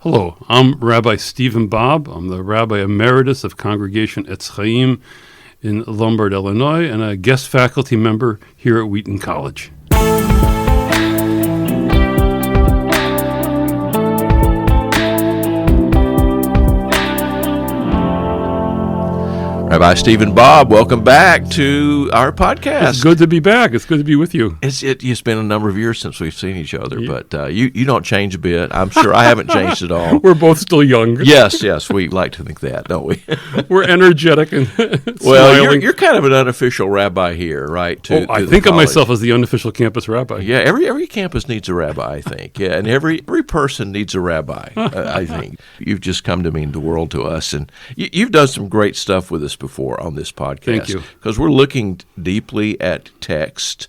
Hello, I'm Rabbi Steven Bob. I'm the Rabbi Emeritus of Congregation Etz Chaim in Lombard, Illinois, and a guest faculty member here at Wheaton College. Rabbi Steven Bob, welcome back to our podcast. It's good to be back. It's good to be with you. It's been a number of years since we've seen each other, but you don't change a bit. I'm sure I haven't changed at all. We're both still young. Yes, we like to think that, don't we? We're energetic and well, smiling. You're kind of an unofficial rabbi here, right? I think of myself as the unofficial campus rabbi. Yeah, every campus needs a rabbi, I think. Yeah, and every person needs a rabbi, I think. You've just come to mean the world to us, and you've done some great stuff with us before on this podcast. Thank you. Because we're looking deeply at text,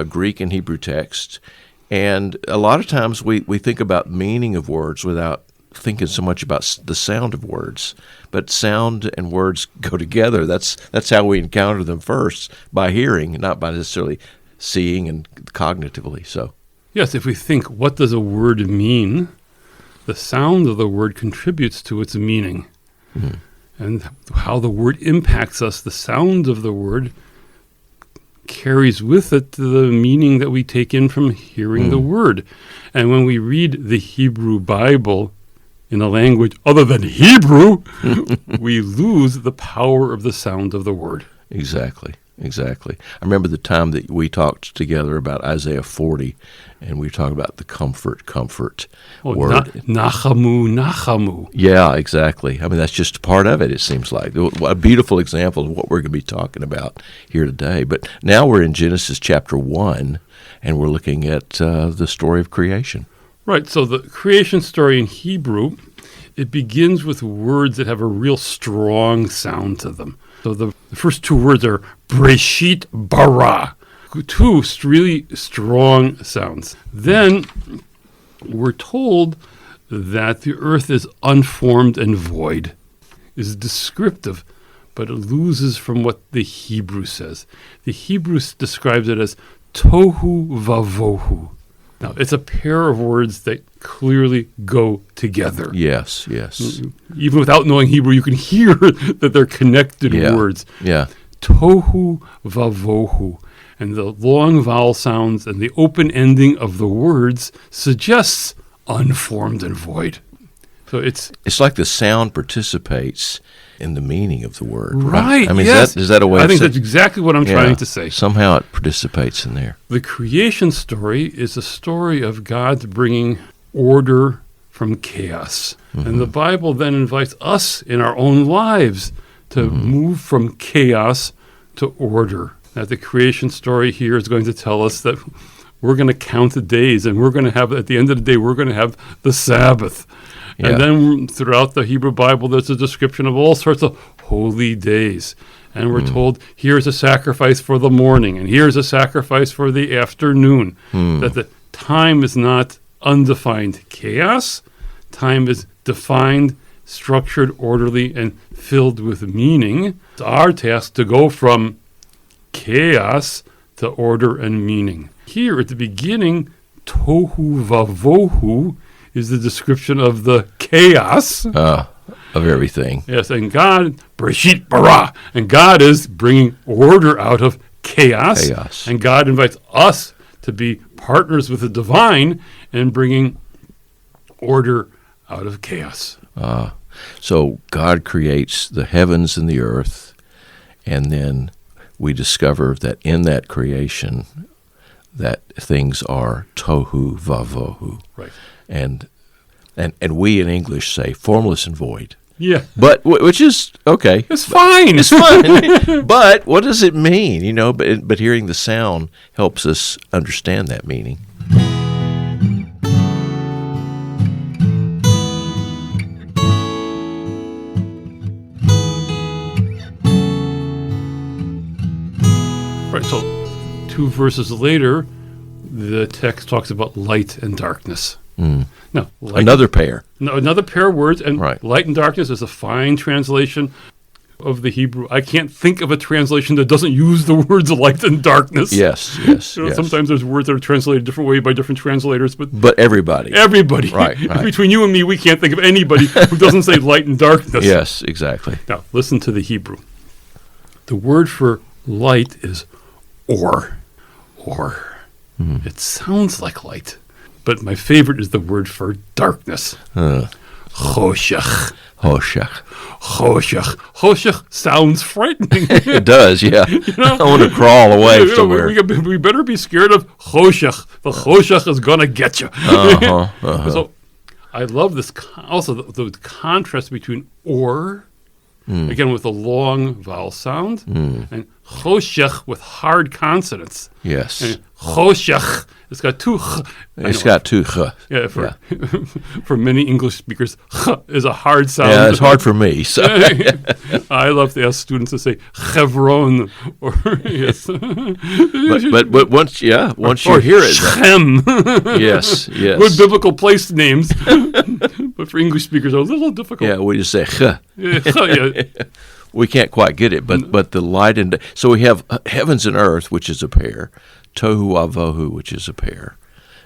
Greek and Hebrew text, and a lot of times we think about meaning of words without thinking so much about the sound of words. But sound and words go together. That's how we encounter them first, by hearing, not by necessarily seeing and cognitively. So, yes, if we think, what does a word mean? The sound of the word contributes to its meaning. Mm-hmm. And how the word impacts us, the sound of the word carries with it the meaning that we take in from hearing the word. And when we read the Hebrew Bible in a language other than Hebrew, we lose the power of the sound of the word. Exactly. I remember the time that we talked together about Isaiah 40, and we talked about the comfort word. Nachamu. Yeah, exactly. I mean, that's just part of it, it seems like. A beautiful example of what we're going to be talking about here today. But now we're in Genesis chapter 1, and we're looking at the story of creation. Right, so the creation story in Hebrew, it begins with words that have a real strong sound to them. So the first two words are Breshit bara, two really strong sounds. Then we're told that the earth is unformed and void, is descriptive, but it loses from what the Hebrew says. The Hebrew describes it as tohu vavohu. Now, it's a pair of words that clearly go together. Yes. Even without knowing Hebrew, you can hear that they're connected words. Yeah. Tohu vavohu. And the long vowel sounds and the open ending of the words suggests unformed and void. So it's like the sound participates in the meaning of the word. Right. I mean, yes. is that a way I of think saying? that's exactly what I'm trying to say. Somehow it participates in there. The creation story is a story of God bringing order from chaos. Mm-hmm. And the Bible then invites us in our own lives to move from chaos to order. Now, the creation story here is going to tell us that we're going to count the days, and we're going to have, at the end of the day, we're going to have the Sabbath. Yeah. And then throughout the Hebrew Bible, there's a description of all sorts of holy days. And we're told, here's a sacrifice for the morning, and here's a sacrifice for the afternoon. That the time is not undefined chaos. Time is defined, structured, orderly, and filled with meaning. It's our task to go from chaos to order and meaning. Here at the beginning, tohu vavohu is the description of the chaos of everything. Yes, and God, Breshit bara, and God is bringing order out of chaos. And God invites us to be partners with the divine in bringing order out of chaos. So God creates the heavens and the earth, and then we discover that in that creation, that things are tohu vavohu. Right. And we in English say formless and void. Yeah. But which is okay. It's fine. It's fine. But what does it mean? You know, but hearing the sound helps us understand that meaning. Right. So 2 verses later, the text talks about light and darkness. Now, another pair. Another pair of words, and light and darkness is a fine translation. of the Hebrew, I can't think of a translation that doesn't use the words light and darkness. Yes. Sometimes there's words that are translated a different way by different translators, but everybody. Right. Between you and me, we can't think of anybody who doesn't say light and darkness. Yes, exactly. Now, listen to the Hebrew. The word for light is or. It sounds like light, but my favorite is the word for darkness. Choshech. Choshech sounds frightening. It does, yeah. I want to crawl away somewhere. We better be scared of Choshech. The Choshech is going to get you. So I love this, also the contrast between or, again with a long vowel sound, and Choshech with hard consonants. Yes. And Choshech, it's got two ch. It's got two ch. Yeah, for many English speakers, ch is a hard sound. Yeah, it's hard for me. So. I love to ask students to say Chevron, or yes. but once you hear it, Shem. yes. Good biblical place names, but for English speakers, are a little difficult. Yeah, we just say ch. Yeah. We can't quite get it, but the light and so we have heavens and earth, which is a pair, tohu avohu, which is a pair,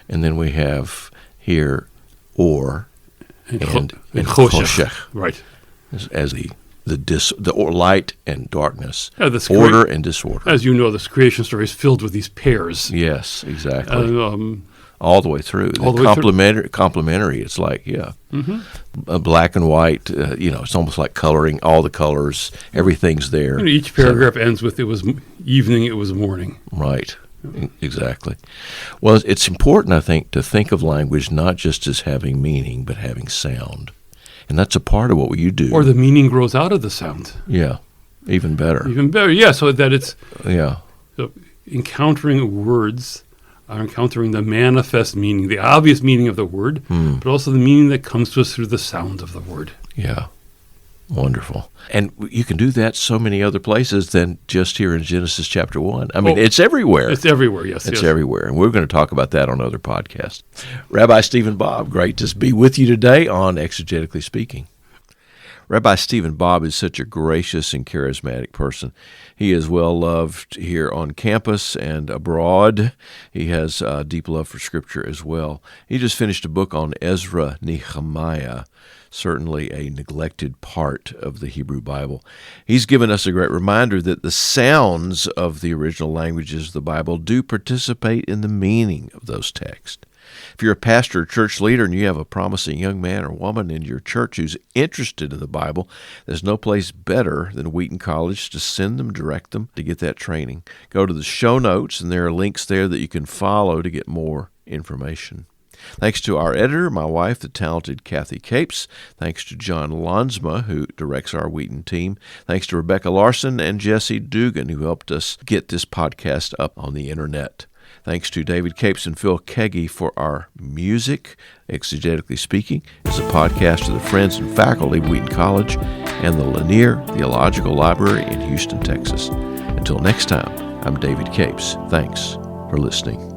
and then we have here or and choshech, right, as the light and darkness, order and disorder. As you know, this creation story is filled with these pairs. Yes, exactly. All the way through. Complementary. It's like, black and white. It's almost like coloring. All the colors, everything's there. Each paragraph ends with, it was evening, it was morning. Right. Exactly. Well, it's important, I think, to think of language not just as having meaning, but having sound. And that's a part of what you do. Or the meaning grows out of the sound. Yeah. Even better. Yeah, so that it's... Yeah. So encountering words are encountering the manifest meaning, the obvious meaning of the word, but also the meaning that comes to us through the sound of the word. Yeah. Wonderful. And you can do that so many other places than just here in Genesis chapter 1. I mean, it's everywhere. It's everywhere, yes. It's everywhere. And we're going to talk about that on other podcasts. Rabbi Steven Bob, great to be with you today on Exegetically Speaking. Rabbi Steven Bob is such a gracious and charismatic person. He is well loved here on campus and abroad. He has a deep love for Scripture as well. He just finished a book on Ezra and Nehemiah, certainly a neglected part of the Hebrew Bible. He's given us a great reminder that the sounds of the original languages of the Bible do participate in the meaning of those texts. If you're a pastor or church leader and you have a promising young man or woman in your church who's interested in the Bible, there's no place better than Wheaton College to send them, direct them to get that training. Go to the show notes, and there are links there that you can follow to get more information. Thanks to our editor, my wife, the talented Kathy Capes. Thanks to John Lonsma, who directs our Wheaton team. Thanks to Rebecca Larson and Jesse Dugan, who helped us get this podcast up on the internet. Thanks to David Capes and Phil Keggy for our music. Exegetically Speaking is a podcast of the friends and faculty of Wheaton College and the Lanier Theological Library in Houston, Texas. Until next time, I'm David Capes. Thanks for listening.